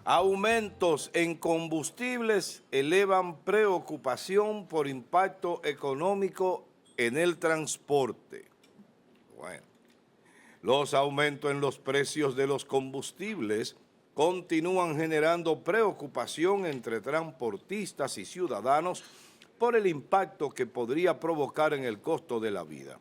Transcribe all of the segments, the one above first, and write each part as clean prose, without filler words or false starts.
Aumentos en combustibles elevan preocupación por impacto económico en el transporte. Bueno, los aumentos en los precios de los combustibles continúan generando preocupación entre transportistas y ciudadanos por el impacto que podría provocar en el costo de la vida.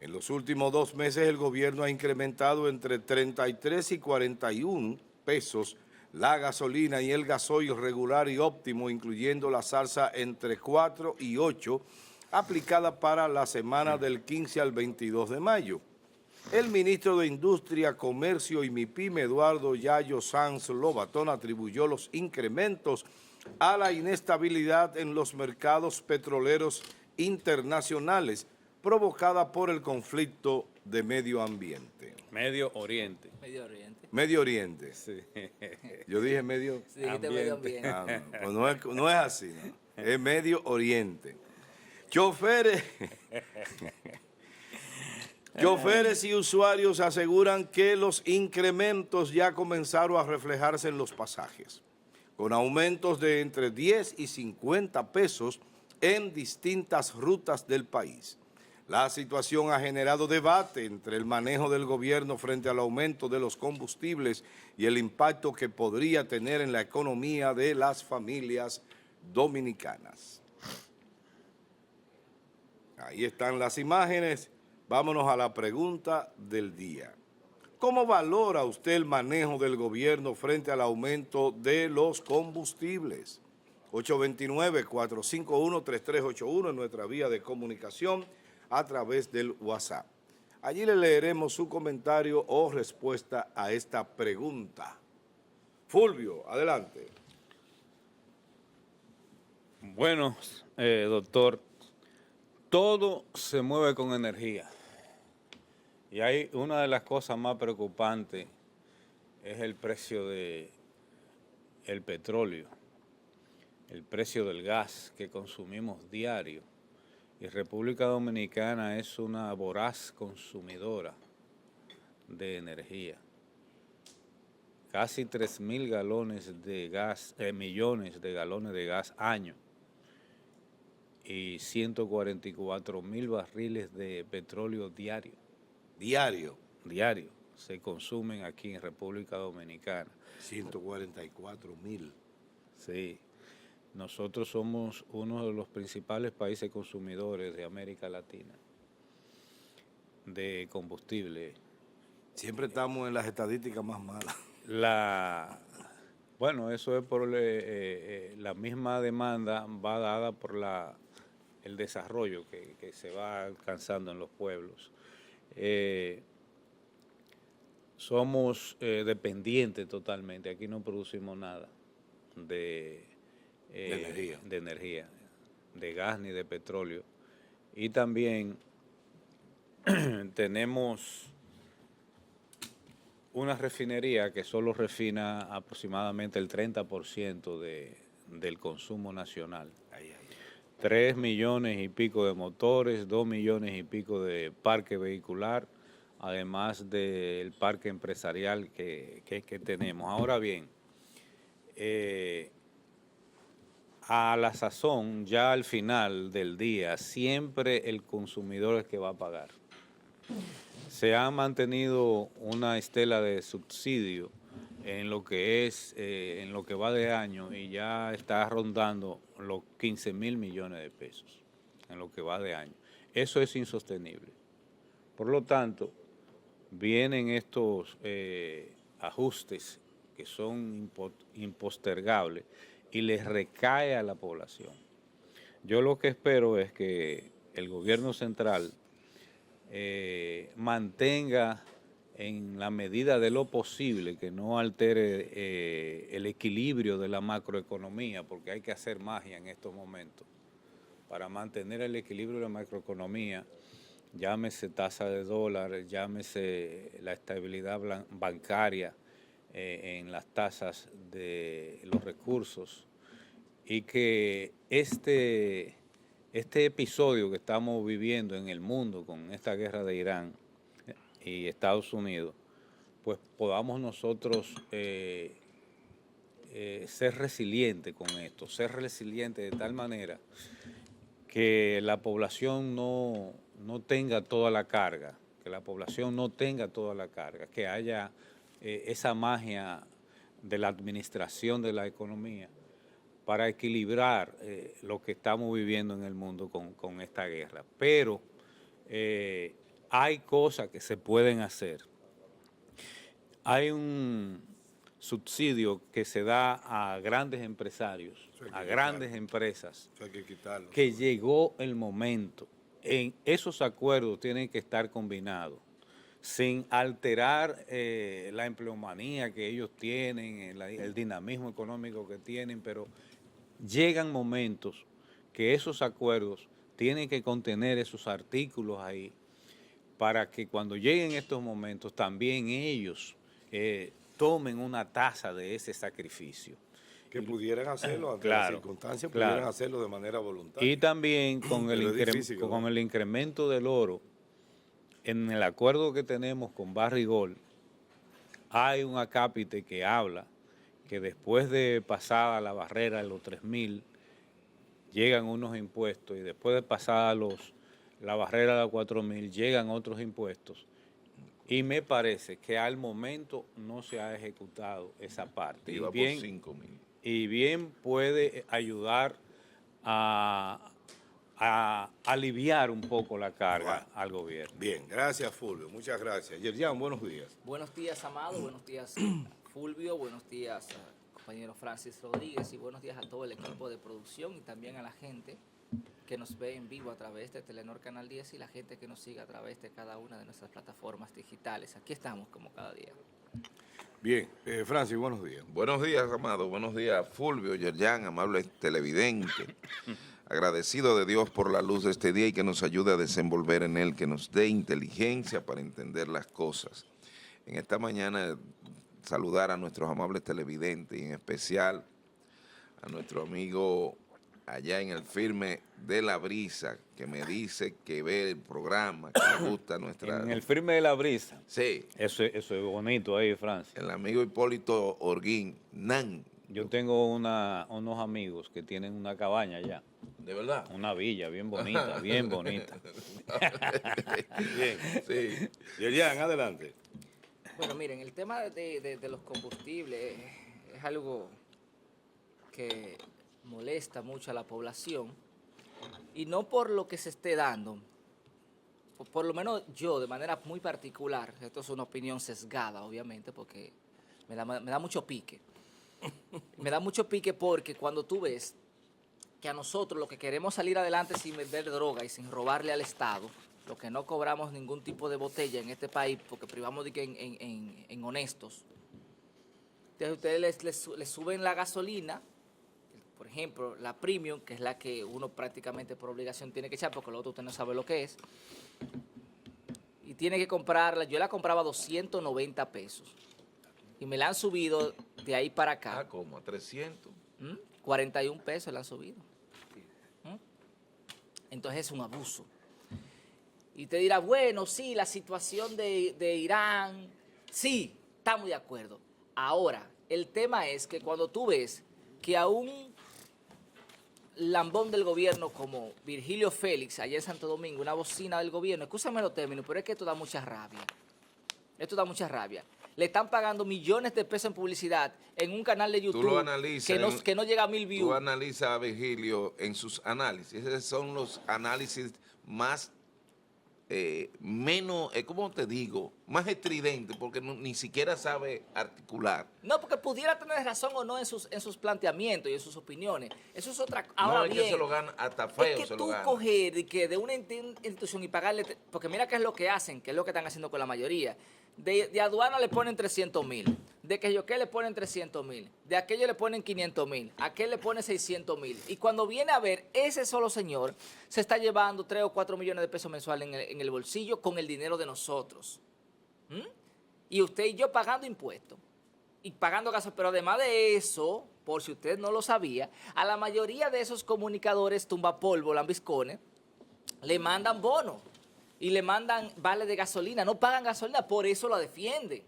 En los últimos 2 meses el gobierno ha incrementado entre 33 y 41 pesos la gasolina y el gasoil regular y óptimo, incluyendo la salsa entre 4 y 8, aplicada para la semana del 15 al 22 de mayo. El ministro de Industria, Comercio y MIPYME, Eduardo Yayo Sanz Lobatón, atribuyó los incrementos a la inestabilidad en los mercados petroleros internacionales provocada por el conflicto de medio ambiente. Medio Oriente. Medio Oriente. Medio Oriente. Sí. Yo dije medio Sí, dijiste medio ambiente. Pues no es así, ¿no? Es Medio Oriente. Choferes y usuarios aseguran que los incrementos ya comenzaron a reflejarse en los pasajes, con aumentos de entre 10 y 50 pesos en distintas rutas del país. La situación ha generado debate entre el manejo del gobierno frente al aumento de los combustibles y el impacto que podría tener en la economía de las familias dominicanas. Ahí están las imágenes. Vámonos a la pregunta del día. ¿Cómo valora usted el manejo del gobierno frente al aumento de los combustibles? 829-451-3381 en nuestra vía de comunicación a través del WhatsApp. Allí le leeremos su comentario o respuesta a esta pregunta. Fulvio, adelante. Bueno, doctor, todo se mueve con energía. Y hay una de las cosas más preocupantes es el precio del petróleo, el precio del gas que consumimos diario. Y República Dominicana es una voraz consumidora de energía. Casi 3.000 galones de gas, millones de galones de gas año y 144.000 barriles de petróleo diario. Diario. Diario se consumen aquí en República Dominicana. 144.000. Sí. Nosotros somos uno de los principales países consumidores de América Latina de combustible. Siempre estamos en las estadísticas más malas. Bueno, eso es por la misma demanda va dada por el desarrollo que se va alcanzando en los pueblos. Somos dependientes totalmente, aquí no producimos nada de energía, de gas ni de petróleo. Y también tenemos una refinería que solo refina aproximadamente el 30% del consumo nacional. 3 millones y pico de motores, 2 millones y pico de parque vehicular, además del parque empresarial que tenemos. Ahora bien, a la sazón, ya al final del día, siempre el consumidor es que va a pagar. Se ha mantenido una estela de subsidio en lo que en lo que va de año y ya está rondando los 15.000 millones de pesos en lo que va de año. Eso es insostenible. Por lo tanto, vienen estos ajustes que son impostergables y les recae a la población. Yo lo que espero es que el gobierno central mantenga en la medida de lo posible que no altere el equilibrio de la macroeconomía, porque hay que hacer magia en estos momentos para mantener el equilibrio de la macroeconomía, llámese tasa de dólar, llámese la estabilidad bancaria en las tasas de los recursos, y que este episodio que estamos viviendo en el mundo con esta guerra de Irán y Estados Unidos, pues podamos nosotros ser resiliente con esto, ser resiliente de tal manera que la población no tenga toda la carga, que haya esa magia de la administración de la economía para equilibrar lo que estamos viviendo en el mundo con esta guerra. Pero hay cosas que se pueden hacer. Hay un subsidio que se da a grandes empresarios, a grandes empresas, Eso hay que quitarlo. que llegó el momento. En esos acuerdos tienen que estar combinados, sin alterar la empleomanía que ellos tienen, el dinamismo económico que tienen, pero llegan momentos que esos acuerdos tienen que contener esos artículos ahí para que cuando lleguen estos momentos también ellos tomen una tasa de ese sacrificio. Que pudieran hacerlo ante Claro, las circunstancias, claro. pudieran hacerlo de manera voluntaria. Y también con Pero es difícil, ¿no? con el incremento del oro, en el acuerdo que tenemos con Barrigol, hay un acápite que habla que después de pasada la barrera de los 3.000, llegan unos impuestos y después de pasada la barrera de los 4.000, llegan otros impuestos. Y me parece que al momento no se ha ejecutado esa parte. Iba por 5.000. Y bien puede ayudar a aliviar un poco la carga al gobierno. Bien, gracias Fulvio, muchas gracias. Yerjan, buenos días. Buenos días, Amado, buenos días, Fulvio, buenos días, compañero Francis Rodríguez, y buenos días a todo el equipo de producción y también a la gente que nos ve en vivo a través de Telenor Canal 10 y la gente que nos sigue a través de cada una de nuestras plataformas digitales. Aquí estamos como cada día. Bien, Francis, buenos días. Buenos días, Amado. Buenos días, Fulvio, Yerjan, amables televidentes. Agradecido de Dios por la luz de este día y que nos ayude a desenvolver en él, que nos dé inteligencia para entender las cosas. En esta mañana, saludar a nuestros amables televidentes y en especial a nuestro amigo allá en el firme de La Brisa, que me dice que ve el programa, que le gusta nuestra... En el firme de La Brisa. Sí, Eso es bonito ahí, Francia. el amigo Hipólito Orguín, Nan. Yo tengo unos amigos que tienen una cabaña allá, ¿De verdad? una villa bien bonita, bien bonita. Bien, Sí. Yerjan, adelante. Bueno, miren, el tema de los combustibles es algo que molesta mucho a la población y no por lo que se esté dando, por lo menos yo de manera muy particular, esto es una opinión sesgada obviamente porque me da mucho pique, me da mucho pique porque cuando tú ves que a nosotros lo que queremos salir adelante sin vender droga y sin robarle al Estado, lo que no cobramos ningún tipo de botella en este país porque privamos de que en honestos, entonces ustedes les suben la gasolina. Por ejemplo, la premium, que es la que uno prácticamente por obligación tiene que echar, porque lo otro usted no sabe lo que es. Y tiene que comprarla, yo la compraba a 290 pesos. Y me la han subido de ahí para acá. Ah, ¿cómo? ¿A 300? 41 pesos la han subido. Entonces es un abuso. Y te dirá, bueno, sí, la situación de Irán, sí, estamos de acuerdo. Ahora, el tema es que cuando tú ves que a un lambón del gobierno como Virgilio Félix, allá en Santo Domingo, una bocina del gobierno, escúchame los términos, pero es que esto da mucha rabia. Esto da mucha rabia. Le están pagando millones de pesos en publicidad en un canal de YouTube Tú lo analizas que no llega a 1.000 views. Tú analizas a Virgilio en sus análisis. Esos son los análisis más, menos, ¿cómo te digo? Más estridentes, porque ni siquiera sabe articular. No, porque pudiera tener razón o no en sus planteamientos y en sus opiniones. Eso es otra cosa. No, Ahora es que bien, se lo gana, hasta feo es que se lo tú gana. coger y que de una institución y pagarle, porque mira qué es lo que hacen, qué es lo que están haciendo con la mayoría. De aduana le ponen 300.000, de que yo qué le ponen 300.000, de aquello le ponen 500.000, a aquel le ponen 600.000. Y cuando viene a ver, ese solo señor se está llevando 3 o 4 millones de pesos mensuales en el bolsillo con el dinero de nosotros. Y usted y yo pagando impuestos y pagando gastos. Pero además de eso, por si usted no lo sabía, a la mayoría de esos comunicadores tumbapolvo, lambiscones, le mandan bonos y le mandan vales de gasolina. No pagan gasolina, por eso lo defienden.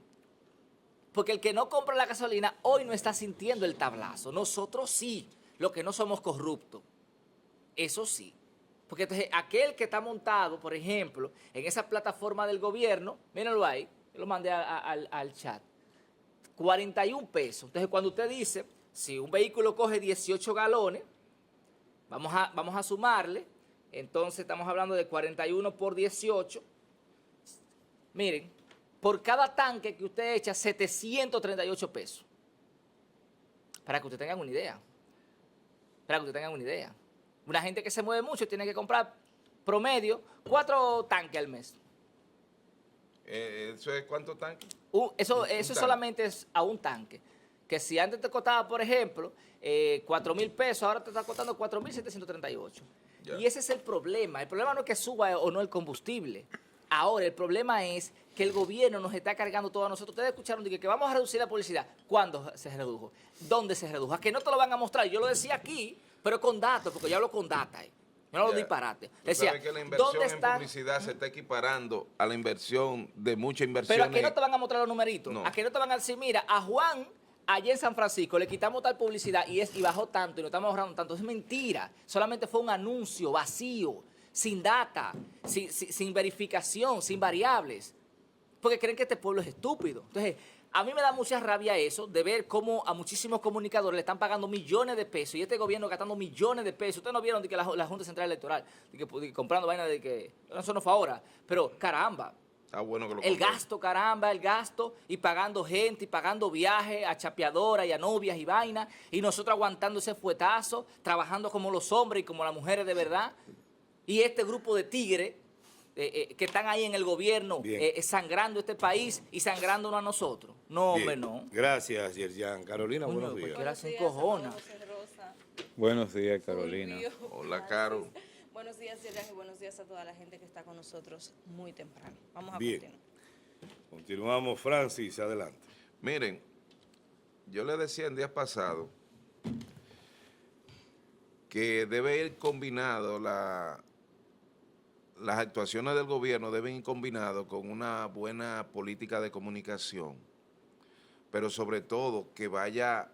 Porque el que no compra la gasolina hoy no está sintiendo el tablazo. Nosotros sí, los que no somos corruptos. Eso sí. Porque entonces aquel que está montado, por ejemplo, en esa plataforma del gobierno, mírenlo ahí, yo lo mandé al chat, 41 pesos. Entonces cuando usted dice, si un vehículo coge 18 galones, vamos a sumarle, entonces estamos hablando de 41 por 18. Miren, por cada tanque que usted echa, 738 pesos. Para que ustedes tengan una idea. Una gente que se mueve mucho tiene que comprar promedio 4 tanques al mes. ¿Eso es cuántos tanques? Eso tanque. solamente es a un tanque. Que si antes te costaba, por ejemplo, 4,000 pesos, ahora te está costando 4,738. Ya. Y ese es el problema. El problema no es que suba o no el combustible. Ahora, el problema es que el gobierno nos está cargando todo a nosotros. Ustedes escucharon que vamos a reducir la publicidad. ¿Cuándo se redujo? ¿Dónde se redujo? ¿A que no te lo van a mostrar? Yo lo decía aquí, pero con datos, porque yo hablo con data. Yo no lo disparate. Decía, ¿Sabes que la inversión ¿dónde en están? publicidad se está equiparando a la inversión de mucha inversión? Pero aquí no te van a mostrar los numeritos. No. Aquí no te van a decir, mira, a Juan, allá en San Francisco, le quitamos tal publicidad y bajó tanto y no estamos ahorrando tanto. Es mentira. Solamente fue un anuncio vacío, sin data, sin verificación, sin variables. Porque creen que este pueblo es estúpido. Entonces, a mí me da mucha rabia eso, de ver cómo a muchísimos comunicadores le están pagando millones de pesos y este gobierno gastando millones de pesos. Ustedes no vieron de que la Junta Central Electoral, de que comprando vainas de que, eso no fue ahora, pero caramba. Está bueno que lo El compren. gasto, caramba, el gasto, y pagando gente, y pagando viajes a chapeadoras y a novias y vainas, y nosotros aguantando ese fuetazo, trabajando como los hombres y como las mujeres de verdad, y este grupo de tigres que están ahí en el gobierno sangrando este país y sangrándonos a nosotros. No, hombre, Bien. no. Gracias, Yerjan. Carolina, Coño, buenos días. cualquiera se encojona. Buenos días, Carolina. Hola, Caro. Buenos días, Yerjan, y buenos días a toda la gente que está con nosotros muy temprano. Vamos a Bien. continuar. Continuamos, Francis, adelante. Miren, yo le decía en días pasados que debe ir combinado las actuaciones del gobierno deben ir combinadas con una buena política de comunicación, pero sobre todo que vaya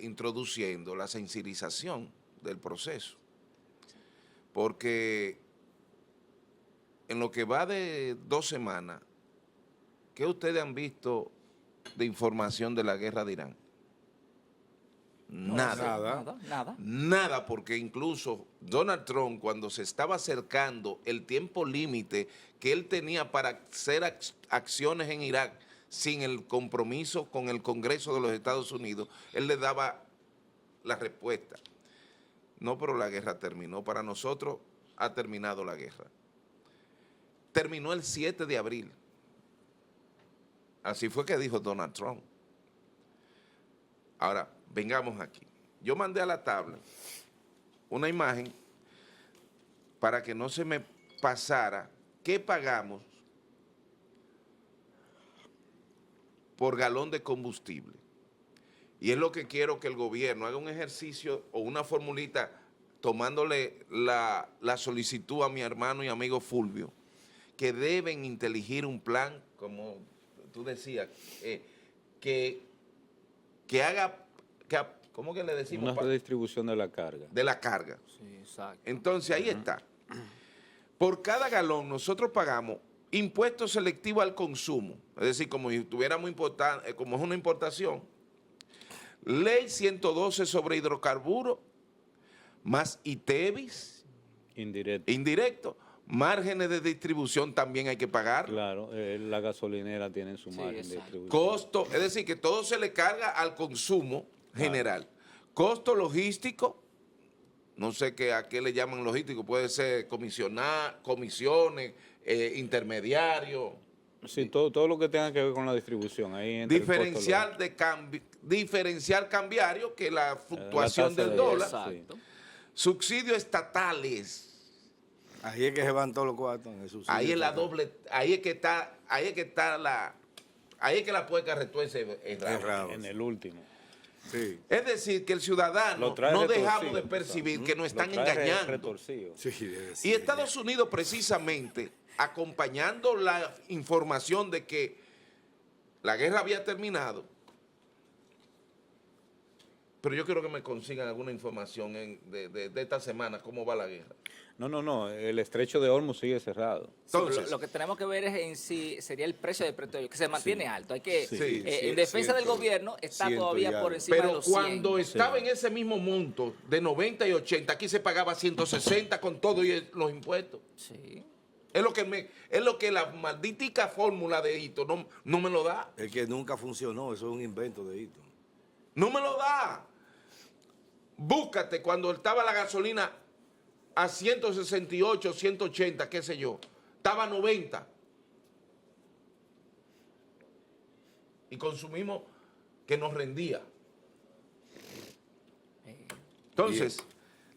introduciendo la sensibilización del proceso, porque en lo que va de 2 semanas, ¿qué ustedes han visto de información de la guerra de Irán? Nada. Nada, porque incluso Donald Trump, cuando se estaba acercando el tiempo límite que él tenía para hacer acciones en Irak sin el compromiso con el Congreso de los Estados Unidos, él le daba la respuesta. No, pero la guerra terminó. Para nosotros ha terminado la guerra. Terminó el 7 de abril. Así fue que dijo Donald Trump. Ahora, vengamos aquí. Yo mandé a la tabla una imagen para que no se me pasara qué pagamos por galón de combustible. Y es lo que quiero que el gobierno haga un ejercicio o una formulita tomándole la solicitud a mi hermano y amigo Fulvio, que deben inteligir un plan, como tú decías, que haga, ¿cómo que le decimos? Una redistribución de la carga. De la carga. Sí, exacto. Entonces ahí está. Por cada galón nosotros pagamos impuesto selectivo al consumo, es decir, como si tuviéramos como es una importación, ley 112 sobre hidrocarburos, más ITEVIS, indirecto, márgenes de distribución también hay que pagar. Claro, la gasolinera tiene su Sí, margen de exacto. distribución. Costo, es decir, que todo se le carga al consumo general. Costo logístico, no sé a qué le llaman logístico, puede ser comisiones, intermediarios. Sí, todo lo que tenga que ver con la distribución. Ahí entra el costo Diferencial cambiario, que la la fluctuación tasa del de- dólar. Exacto. Subsidios estatales. Ahí es que se van todos los cuartos en el subsidio. Ahí es la doble, ahí es que la puerca retuerce el rabo. Errado. en el último. Sí, Es decir, que el ciudadano Lo trae no retorcido, dejamos de percibir que nos están Lo trae engañando. retorcido. sí, debe Y ser. Estados Unidos precisamente, acompañando la información de que la guerra había terminado, pero yo quiero que me consigan alguna información de esta semana, cómo va la guerra. No, el estrecho de Hormuz sigue cerrado. Entonces, Lo que tenemos que ver es en si sería el precio del petróleo, que se mantiene alto. Hay que, Sí, en defensa del gobierno, está todavía por encima de pero los 100. cuando estaba en ese mismo monto de 90 y 80, aquí se pagaba 160 con todo y los impuestos. Sí. Es lo que la maldita fórmula de Hito no me lo da. Es que nunca funcionó, eso es un invento de Hito. No me lo da. Búscate cuando estaba la gasolina a 168, 180, qué sé yo. Estaba a 90. Y consumimos que nos rendía. Entonces,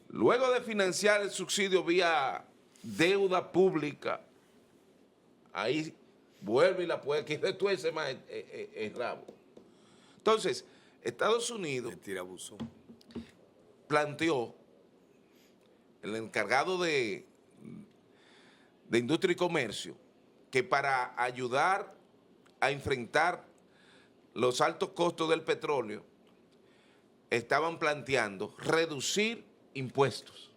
luego de financiar el subsidio vía deuda pública, ahí vuelve y la puede quitar tú ese más el rabo. Entonces, Estados Unidos El tirabuzón. planteó, el encargado de Industria y Comercio, que para ayudar a enfrentar los altos costos del petróleo, estaban planteando reducir impuestos,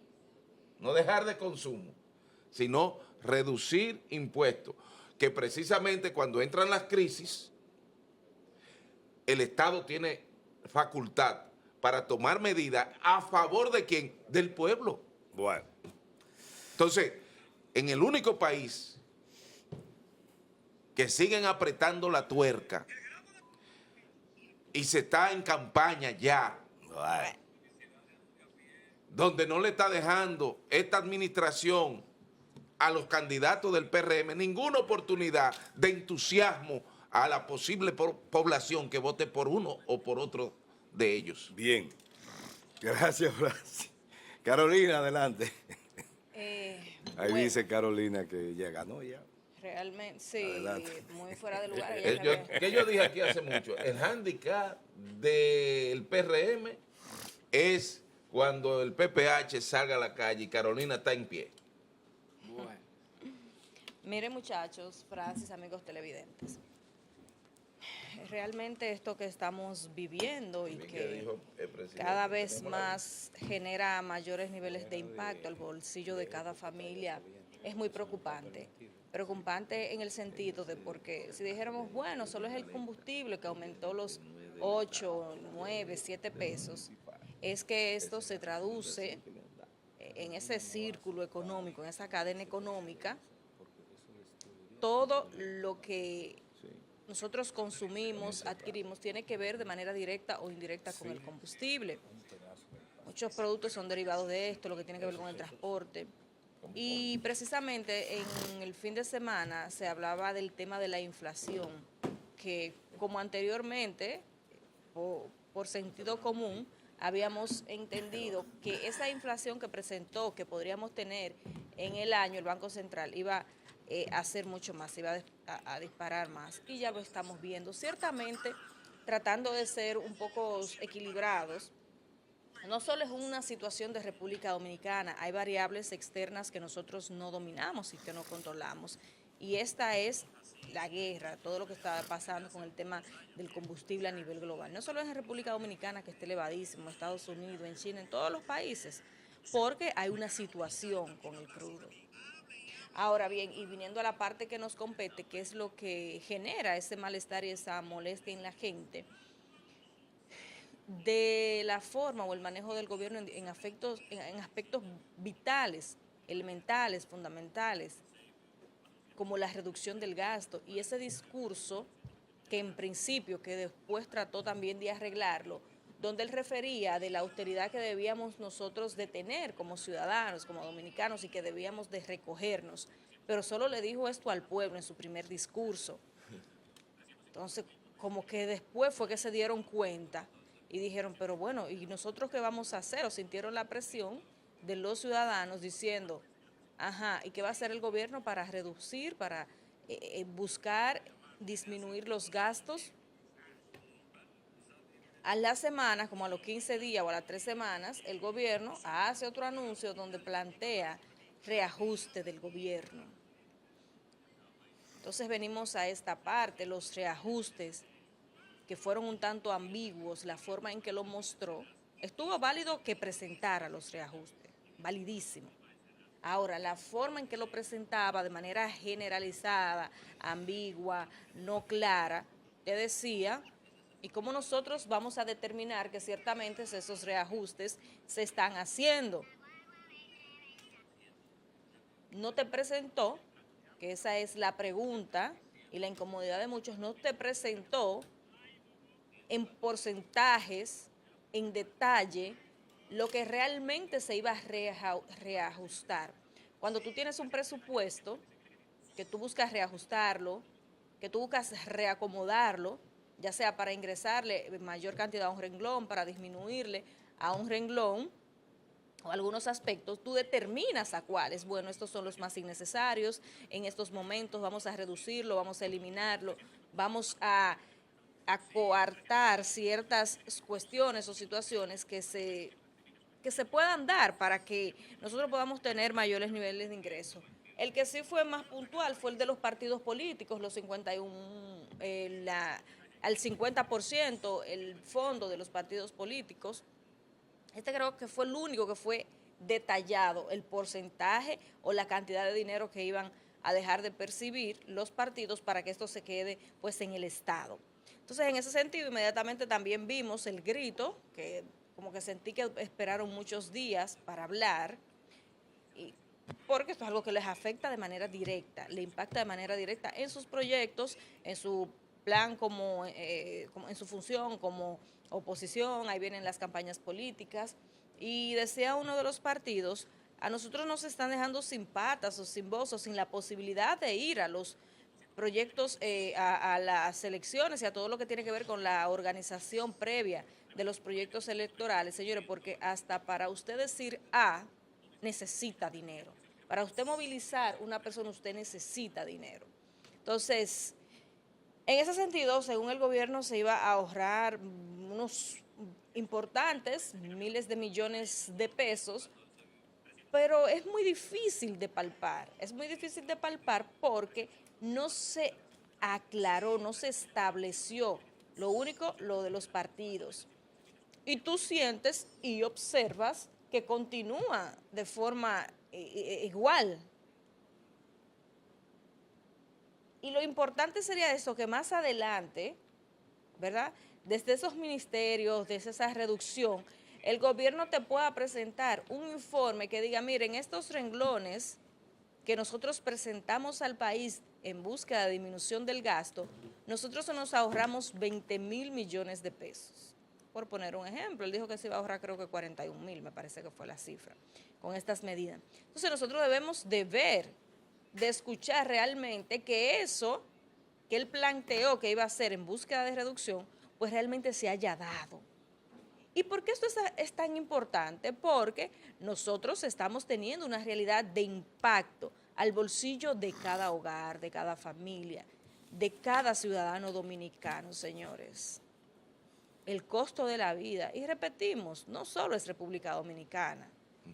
no dejar de consumo, sino reducir impuestos, que precisamente cuando entran las crisis, el Estado tiene facultad para tomar medidas a favor de quién, del pueblo. Bueno, Entonces, en el único país que siguen apretando la tuerca y se está en campaña ya, bueno. donde no le está dejando esta administración a los candidatos del PRM ninguna oportunidad de entusiasmo a la posible población que vote por uno o por otro de ellos. Bien. Gracias, Francis. Carolina, adelante. Ahí Bueno, dice Carolina que ya ganó ya. realmente, sí, Adelante. muy fuera de lugar. ella Que yo dije aquí hace mucho, el hándicap del PRM es cuando el PPH salga a la calle y Carolina está en pie. Bueno. Miren, muchachos, Francis, amigos televidentes, realmente esto que estamos viviendo y que cada vez más genera mayores niveles de impacto al bolsillo de cada familia es muy preocupante. Preocupante en el sentido de porque si dijéramos, bueno, solo es el combustible que aumentó los 8, 9, 7 pesos, es que esto se traduce en ese círculo económico, en esa cadena económica, todo lo que nosotros consumimos, adquirimos, tiene que ver de manera directa o indirecta con el combustible. Muchos productos son derivados de esto, lo que tiene que ver con el transporte. Y precisamente en el fin de semana se hablaba del tema de la inflación, que como anteriormente, por sentido común, habíamos entendido que esa inflación que presentó, que podríamos tener en el año, el Banco Central iba a hacer mucho más, iba a disparar más, y ya lo estamos viendo. Ciertamente, tratando de ser un poco equilibrados, no solo es una situación de República Dominicana, hay variables externas que nosotros no dominamos y que no controlamos, y esta es la guerra, todo lo que está pasando con el tema del combustible a nivel global. No solo es en República Dominicana, que esté elevadísimo, en Estados Unidos, en China, en todos los países, porque hay una situación con el crudo. Ahora bien, y viniendo a la parte que nos compete, que es lo que genera ese malestar y esa molestia en la gente, de la forma o el manejo del gobierno en aspectos vitales, elementales, fundamentales, como la reducción del gasto, y ese discurso que en principio, que después trató también de arreglarlo, donde él refería de la austeridad que debíamos nosotros de tener como ciudadanos, como dominicanos, y que debíamos de recogernos, pero solo le dijo esto al pueblo en su primer discurso. Entonces, como que después fue que se dieron cuenta y dijeron, pero bueno, ¿y nosotros qué vamos a hacer? O sintieron la presión de los ciudadanos diciendo, ajá, ¿y qué va a hacer el gobierno para reducir, para buscar disminuir los gastos? A las semanas, como a los 15 días o a las 3 semanas, el gobierno hace otro anuncio donde plantea reajuste del gobierno. Entonces venimos a esta parte, los reajustes, que fueron un tanto ambiguos, la forma en que lo mostró. Estuvo válido que presentara los reajustes, validísimo. Ahora, la forma en que lo presentaba de manera generalizada, ambigua, no clara, te decía, ¿y cómo nosotros vamos a determinar que ciertamente esos reajustes se están haciendo? No te presentó, que esa es la pregunta y la incomodidad de muchos, no te presentó en porcentajes, en detalle, lo que realmente se iba a reajustar. Cuando tú tienes un presupuesto, que tú buscas reajustarlo, que tú buscas reacomodarlo, ya sea para ingresarle mayor cantidad a un renglón, para disminuirle a un renglón, o algunos aspectos, tú determinas a cuáles. Bueno, estos son los más innecesarios, en estos momentos vamos a reducirlo, vamos a eliminarlo, vamos a coartar ciertas cuestiones o situaciones que se puedan dar para que nosotros podamos tener mayores niveles de ingreso. El que sí fue más puntual fue el de los partidos políticos, los 51, al 50% el fondo de los partidos políticos. Este creo que fue el único que fue detallado, el porcentaje o la cantidad de dinero que iban a dejar de percibir los partidos para que esto se quede pues en el Estado. Entonces, en ese sentido, inmediatamente también vimos el grito, que como que sentí que esperaron muchos días para hablar, porque esto es algo que les afecta de manera directa, le impacta de manera directa en sus proyectos, en su plan como en su función como oposición, ahí vienen las campañas políticas, y decía uno de los partidos, a nosotros nos están dejando sin patas o sin voz o sin la posibilidad de ir a los proyectos, a las elecciones y a todo lo que tiene que ver con la organización previa de los proyectos electorales, señores, porque hasta para usted decir A, necesita dinero. Para usted movilizar una persona, usted necesita dinero. Entonces, en ese sentido, según el gobierno, se iba a ahorrar unos importantes miles de millones de pesos, pero es muy difícil de palpar. Es muy difícil de palpar porque no se aclaró, no se estableció. Lo único, lo de los partidos. Y tú sientes y observas que continúa de forma igual. Y lo importante sería eso, que más adelante, ¿verdad?, desde esos ministerios, desde esa reducción, el gobierno te pueda presentar un informe que diga, miren, estos renglones que nosotros presentamos al país en búsqueda de disminución del gasto, nosotros nos ahorramos 20.000 millones de pesos. Por poner un ejemplo, él dijo que se iba a ahorrar creo que 41.000, me parece que fue la cifra, con estas medidas. Entonces nosotros debemos de ver, de escuchar realmente que eso que él planteó que iba a hacer en búsqueda de reducción, pues realmente se haya dado. ¿Y por qué esto es tan importante? Porque nosotros estamos teniendo una realidad de impacto al bolsillo de cada hogar, de cada familia, de cada ciudadano dominicano, señores. El costo de la vida, y repetimos, no solo es República Dominicana,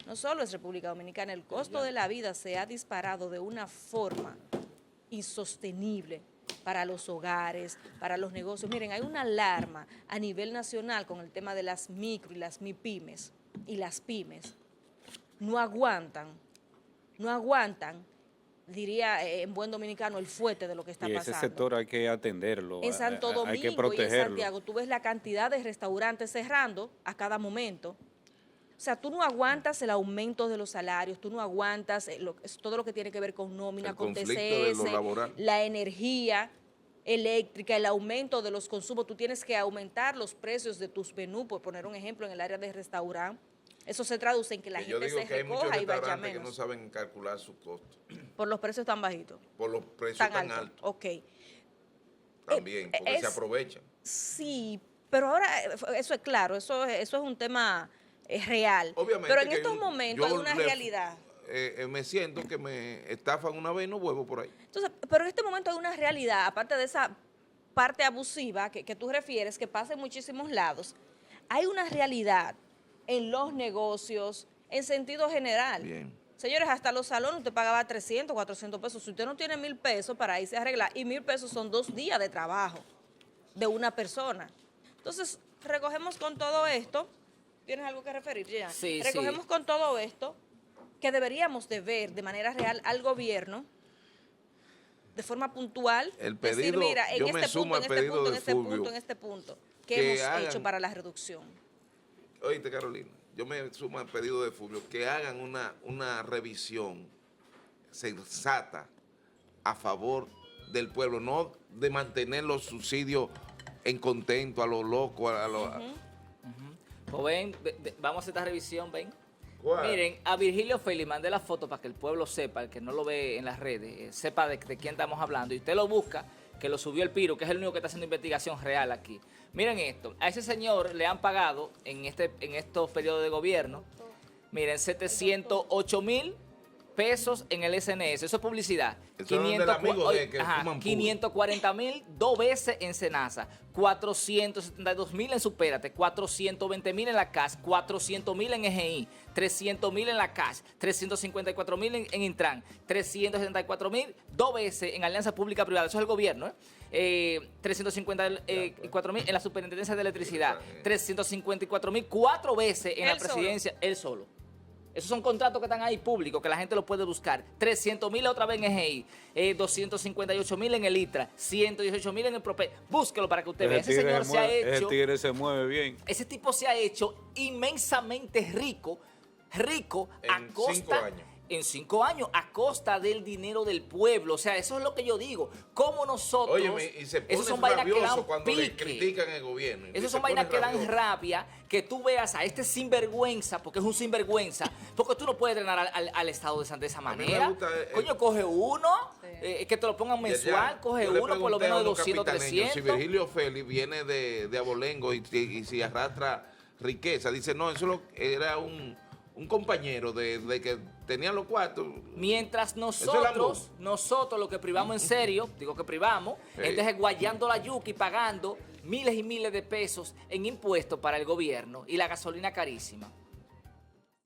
no solo es República Dominicana, el costo de la vida se ha disparado de una forma insostenible para los hogares, para los negocios. Miren, hay una alarma a nivel nacional con el tema de las micro y las MIPYMES y las pymes. No aguantan, diría en buen dominicano, el fuete de lo que está pasando. Y ese sector hay que atenderlo, en Santo Domingo hay que y en protegerlo. Santiago, tú ves la cantidad de restaurantes cerrando a cada momento. O sea, tú no aguantas el aumento de los salarios, tú no aguantas todo lo que tiene que ver con nómina, con TCS, la energía eléctrica, el aumento de los consumos. Tú tienes que aumentar los precios de tus menús, por poner un ejemplo, en el área de restaurante. Eso se traduce en que la gente se recoja y vaya menos. Que no saben calcular sus costos. Por los precios tan bajitos. Por los precios tan altos. Ok. También, porque se aprovechan. Sí, pero ahora, eso es claro, eso es un tema real. Obviamente, pero en estos momentos hay una realidad. Me siento que me estafan una vez y no vuelvo por ahí. Entonces, pero en este momento hay una realidad, aparte de esa parte abusiva que tú refieres, que pasa en muchísimos lados, hay una realidad en los negocios en sentido general. Bien. Señores, hasta los salones usted pagaba 300, 400 pesos. Si usted no tiene 1.000 pesos para irse a arreglar, y 1.000 pesos son 2 días de trabajo de una persona. Entonces, recogemos con todo esto. ¿Tienes algo que referir, Jean? Sí, recogemos sí. con todo esto que deberíamos de ver de manera real al gobierno de forma puntual. El decir, pedido, mira, en yo me este sumo punto, al en este pedido punto, de en este Fulvio, punto, en este punto, que que hemos hagan- hecho para la reducción. Oíste, Carolina, yo me sumo al pedido de Fulvio, que hagan una revisión sensata a favor del pueblo, no de mantener los subsidios en contento a lo loco, a lo... Pues ven, vamos a hacer esta revisión, ven. ¿Cuál? Miren, a Virgilio Félix mandé la foto para que el pueblo sepa, el que no lo ve en las redes, sepa de quién estamos hablando. Y usted lo busca, que lo subió el Piro, que es el único que está haciendo investigación real aquí. Miren esto, a ese señor le han pagado en estos periodos de gobierno, miren, 708,000 pesos en el SNS, eso es publicidad. Eso es del amigo de que fuman puro. 540,000 2 veces en Senasa, 472,000 en Supérate, 420,000 en la CAS, 400,000 en EGI, 300,000 en la CAS, 354,000 en Intran, 374,000 2 veces en Alianza Pública Privada, eso es el gobierno, 354,000 en la Superintendencia de Electricidad, 354,000 4 veces en la Él solo. presidencia, él solo. Esos son contratos que están ahí públicos, que la gente los puede buscar. 300,000 otra vez en EGI, 258,000 en el ITRA, 118,000 en el PROPE. Búsquelo para que usted vea. Ese señor se ha Ese hecho, tigre se mueve bien. ese tipo se ha hecho inmensamente rico a En costa... 5 años. En 5 años, a costa del dinero del pueblo. O sea, eso es lo que yo digo. Como nosotros... Óyeme, y se pone esos son vainas que rabioso dan cuando le pique. critican el gobierno. Y Esas se son vainas pone que dan rabioso. rabia, que tú veas a este sinvergüenza, porque es un sinvergüenza, porque tú no puedes drenar al Estado de esa mí me manera. gusta, Coño, coge uno, Sí. que te lo pongan mensual, Ya, coge yo le uno por lo pregunté a menos de unos 200, capitaneños 300. Si Virgilio Félix viene de Abolengo y si arrastra riqueza, dice, no, era un compañero de que tenía los cuartos. Mientras es el amor. nosotros lo que privamos en serio, digo que privamos, Sí. es guayando la yuca y pagando miles y miles de pesos en impuestos para el gobierno y la gasolina carísima.